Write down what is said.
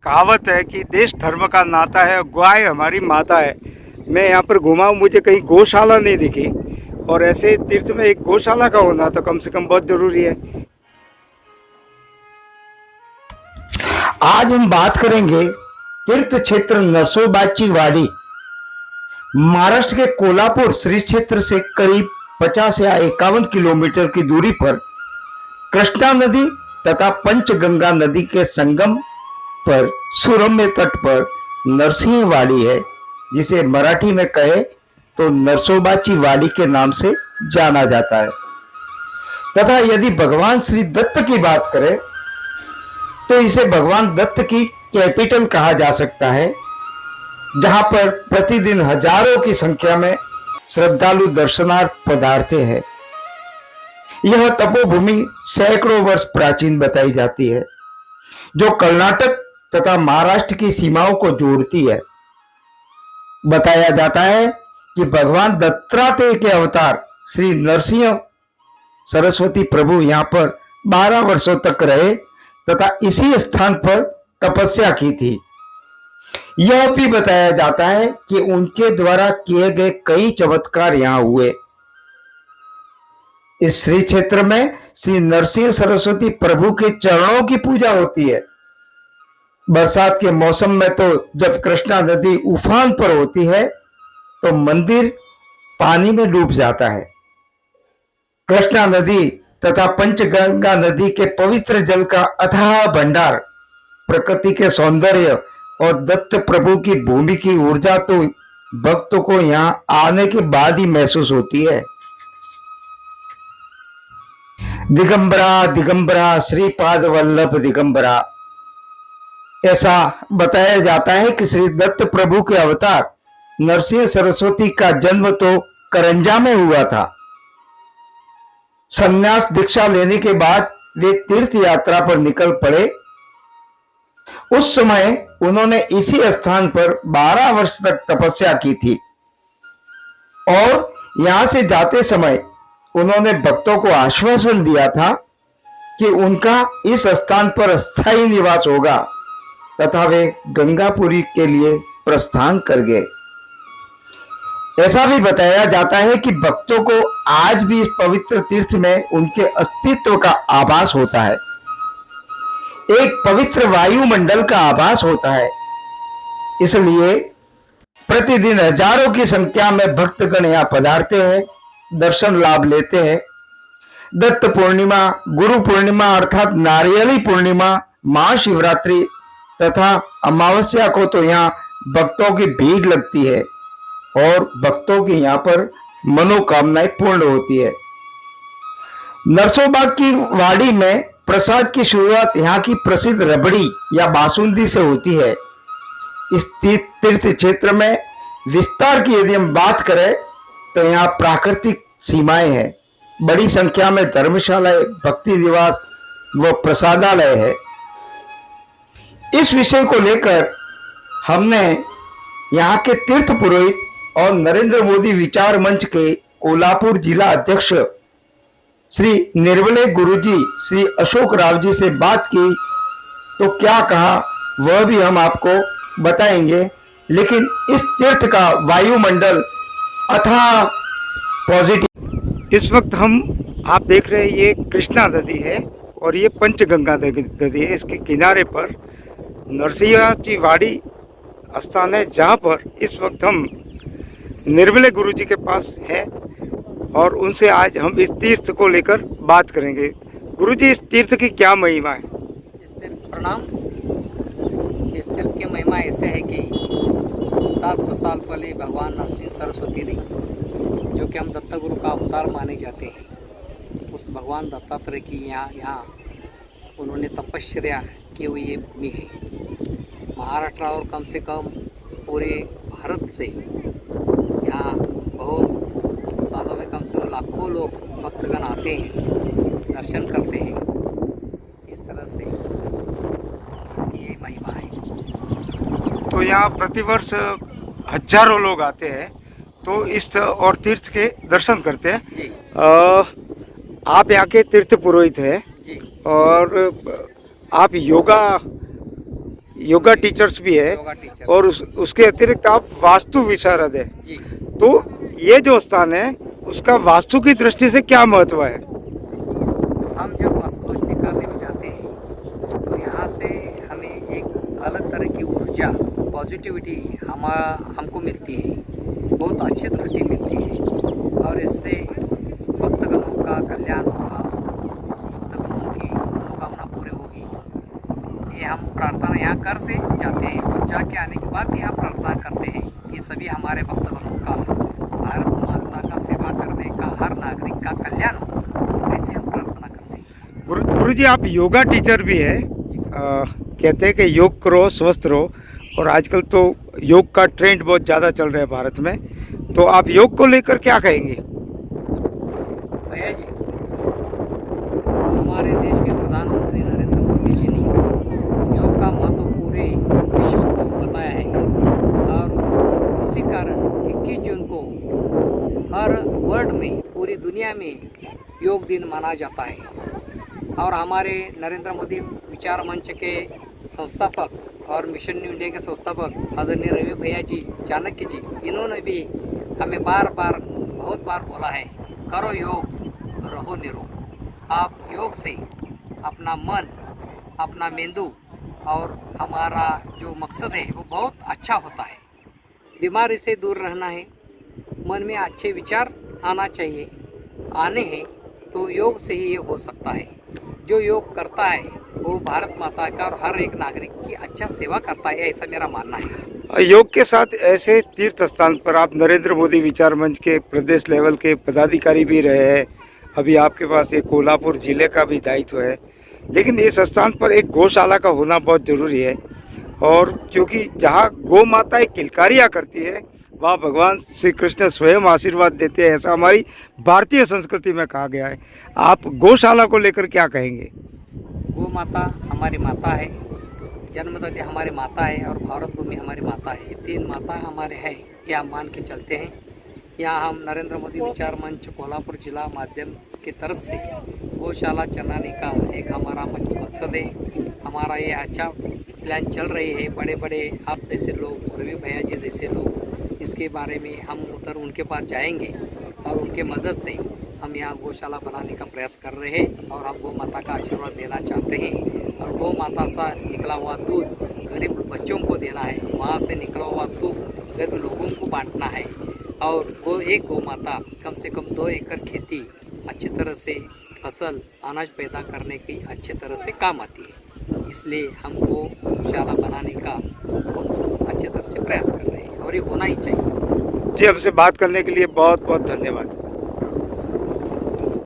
कहावत है कि देश धर्म का नाता है, गाय हमारी माता है। मैं यहाँ पर घुमा हूँ, मुझे कहीं गौशाला नहीं दिखी, और ऐसे तीर्थ में एक गौशाला का होना तो कम से कम बहुत जरूरी है। आज हम बात करेंगे तीर्थ क्षेत्र नरसोबाची वाड़ी। महाराष्ट्र के कोल्हापुर श्री क्षेत्र से करीब 50 या 51 किलोमीटर की दूरी पर कृष्णा नदी तथा पंचगंगा नदी के संगम पर सुरम्य तट पर नरसिंहवाड़ी है, जिसे मराठी में कहे तो नरसोबाची वाड़ी के नाम से जाना जाता है। तथा यदि भगवान श्री दत्त की बात करें तो इसे भगवान दत्त की कैपिटल कहा जा सकता है, जहां पर प्रतिदिन हजारों की संख्या में श्रद्धालु दर्शनार्थ पधारते हैं। यह तपोभूमि सैकड़ों वर्ष प्राचीन बताई जाती है, जो कर्नाटक तथा महाराष्ट्र की सीमाओं को जोड़ती है। बताया जाता है कि भगवान दत्तात्रेय के अवतार श्री नरसिंह सरस्वती प्रभु यहाँ पर 12 वर्षों तक रहे तथा इसी स्थान पर तपस्या की थी। यह भी बताया जाता है कि उनके द्वारा किए गए कई चमत्कार यहाँ हुए। इस श्री क्षेत्र में श्री नरसिंह सरस्वती प्रभु के चरणों की पूजा होती है। बरसात के मौसम में तो जब कृष्णा नदी उफान पर होती है तो मंदिर पानी में डूब जाता है। कृष्णा नदी तथा पंचगंगा नदी के पवित्र जल का अथाह भंडार, प्रकृति के सौंदर्य और दत्त प्रभु की भूमि की ऊर्जा तो भक्तों को यहाँ आने के बाद ही महसूस होती है। दिगंबरा दिगंबरा श्रीपाद वल्लभ दिगंबरा, ऐसा बताया जाता है कि श्री दत्त प्रभु के अवतार नरसिंह सरस्वती का जन्म तो करंजा में हुआ था। संन्यास दीक्षा लेने के बाद वे तीर्थ यात्रा पर निकल पड़े। उस समय उन्होंने इसी स्थान पर 12 वर्ष तक तपस्या की थी और यहां से जाते समय उन्होंने भक्तों को आश्वासन दिया था कि उनका इस स्थान पर स्थायी निवास होगा तथा वे गंगापुरी के लिए प्रस्थान कर गए। ऐसा भी बताया जाता है कि भक्तों को आज भी इस पवित्र तीर्थ में उनके अस्तित्व का आभास होता है। एक पवित्र वायुमंडल का आभास होता है। इसलिए प्रतिदिन हजारों की संख्या में भक्तगण यहाँ पधारते हैं, दर्शन लाभ लेते हैं। दत्त पूर्णिमा, गुरु पूर्णिमा अर्थात नारियली पूर्णिमा, महाशिवरात्रि तथा अमावस्या को तो यहाँ भक्तों की भीड़ लगती है और भक्तों की यहाँ पर मनोकामनाएं पूर्ण होती है। नरसोबा की वाड़ी में प्रसाद की शुरुआत यहाँ की प्रसिद्ध रबड़ी या बासुंदी से होती है। इस तीर्थ क्षेत्र में विस्तार की यदि हम बात करें तो यहाँ प्राकृतिक सीमाएं हैं। बड़ी संख्या में धर्मशालाएं, भक्ति निवास व प्रसादालय है। इस विषय को लेकर हमने यहाँ के तीर्थ पुरोहित और नरेंद्र मोदी विचार मंच के कोल्हापुर जिला अध्यक्ष श्री निर्मले गुरुजी श्री अशोक राव जी से बात की, तो क्या कहा वह भी हम आपको बताएंगे। लेकिन इस तीर्थ का वायुमंडल अथाह पॉजिटिव। इस वक्त आप देख रहे हैं, ये कृष्णा नदी है और ये पंचगंगा नदी है। इसके किनारे पर नरसिंहाची वाड़ी स्थान है, जहाँ पर इस वक्त हम निर्मले गुरुजी के पास हैं और उनसे आज हम इस तीर्थ को लेकर बात करेंगे। गुरुजी, इस तीर्थ की क्या महिमा है? इस तीर्थ प्रणाम। इस तीर्थ की महिमा ऐसे है कि 700 साल पहले भगवान नरसिंह सरस्वती ने, जो कि हम दत्त गुरु का अवतार माने जाते हैं, उस भगवान दत्तात्रेय की यहाँ उन्होंने तपस्या की हुई ये भूमि है। महाराष्ट्र और कम से कम पूरे भारत से यहाँ बहुत सालों में कम से कम लाखों लोग भक्तगण आते हैं, दर्शन करते हैं। इस तरह से इसकी ये महिमा है। तो यहाँ प्रतिवर्ष हजारों लोग आते हैं तो इस और तीर्थ के दर्शन करते हैं। आप यहाँ के तीर्थ पुरोहित हैं और आप योगा योगा टीचर्स भी है योगा टीचर। और उसके अतिरिक्त आप वास्तु विशारद है। जी, तो ये जो स्थान है उसका वास्तु की दृष्टि से क्या महत्व है? हम जब वास्तुदोष निकालने में जाते हैं तो यहाँ से हमें एक अलग तरह की ऊर्जा, पॉजिटिविटी हमको मिलती है, बहुत अच्छी दृष्टि मिलती है और इससे भक्तगणों का कल्याण होगा, भक्तगणों की मनोकामना पूरी होगी। ये हम प्रार्थना यहाँ कर से जाते हैं और जाके आने के बाद भी हम प्रार्थना करते हैं कि सभी हमारे भक्तगणों का, भारत माता का सेवा करने का, हर नागरिक का कल्याण हो, ऐसे हम प्रार्थना करते हैं। गुरु जी, आप योगा टीचर भी है। कहते हैं कि योग करो स्वस्थ रहो, और आजकल तो योग का ट्रेंड बहुत ज़्यादा चल रहा है भारत में, तो आप योग को लेकर क्या कहेंगे? भैया जी, हमारे देश के प्रधानमंत्री नरेंद्र मोदी जी ने योग का महत्व पूरे विश्व को बताया है और उसी कारण 21 जून को हर वर्ल्ड में, पूरी दुनिया में योग दिन माना जाता है। और हमारे नरेंद्र मोदी विचार मंच के संस्थापक और मिशन न्यू इंडिया के संस्थापक आदरणीय रवि भैया जी, चाणक्य जी, इन्होंने भी हमें बहुत बार बोला है, करो योग, रहो निरोग। आप योग से अपना मन, अपना मेंदू और हमारा जो मकसद है वो बहुत अच्छा होता है। बीमारी से दूर रहना है, मन में अच्छे विचार आना चाहिए, आने हैं तो योग से ही ये हो सकता है। जो योग करता है वो भारत माता का और हर एक नागरिक की अच्छा सेवा करता है, ऐसा मेरा मानना है। योग के साथ ऐसे तीर्थ स्थान पर आप नरेंद्र मोदी विचार मंच के प्रदेश लेवल के पदाधिकारी भी रहे हैं, अभी आपके पास एक कोल्हापुर जिले का भी दायित्व है, लेकिन इस स्थान पर एक गौशाला का होना बहुत जरूरी है। और क्योंकि जहाँ गौ माता एक किलकारियाँ करती है वहाँ भगवान श्री कृष्ण स्वयं आशीर्वाद देते हैं, ऐसा हमारी भारतीय संस्कृति में कहा गया है। आप गौशाला को लेकर क्या कहेंगे? गौ माता हमारी माता है, जन्मदात्री हमारी माता है और भारत भूमि हमारी माता है। ये 3 माता हमारे हैं, ये हम मान के चलते हैं। यहाँ हम नरेंद्र मोदी विचार मंच कोल्हापुर जिला माध्यम की तरफ से गौशाला चलाने का एक हमारा मकसद है। हमारा ये अच्छा प्लान चल रही है। बड़े बड़े आप जैसे लोग, रवि भैया जी जैसे लोग, इसके बारे में हम उधर उनके पास जाएंगे और उनके मदद से हम यहाँ गौशाला बनाने का प्रयास कर रहे हैं और हम गौ माता का आशीर्वाद देना चाहते हैं। और गौ माता से निकला हुआ दूध गरीब बच्चों को देना है, वहाँ से निकला हुआ दूध गरीब लोगों को बांटना है। और एक गौ माता कम से कम 2 एकड़ खेती अच्छी तरह से फसल अनाज पैदा करने की अच्छी तरह से काम आती है। इसलिए हम गौशाला बनाने का बहुत अच्छी तरह से प्रयास कर रहे हैं और ये होना ही चाहिए। जी, हमसे बात करने के लिए बहुत बहुत धन्यवाद।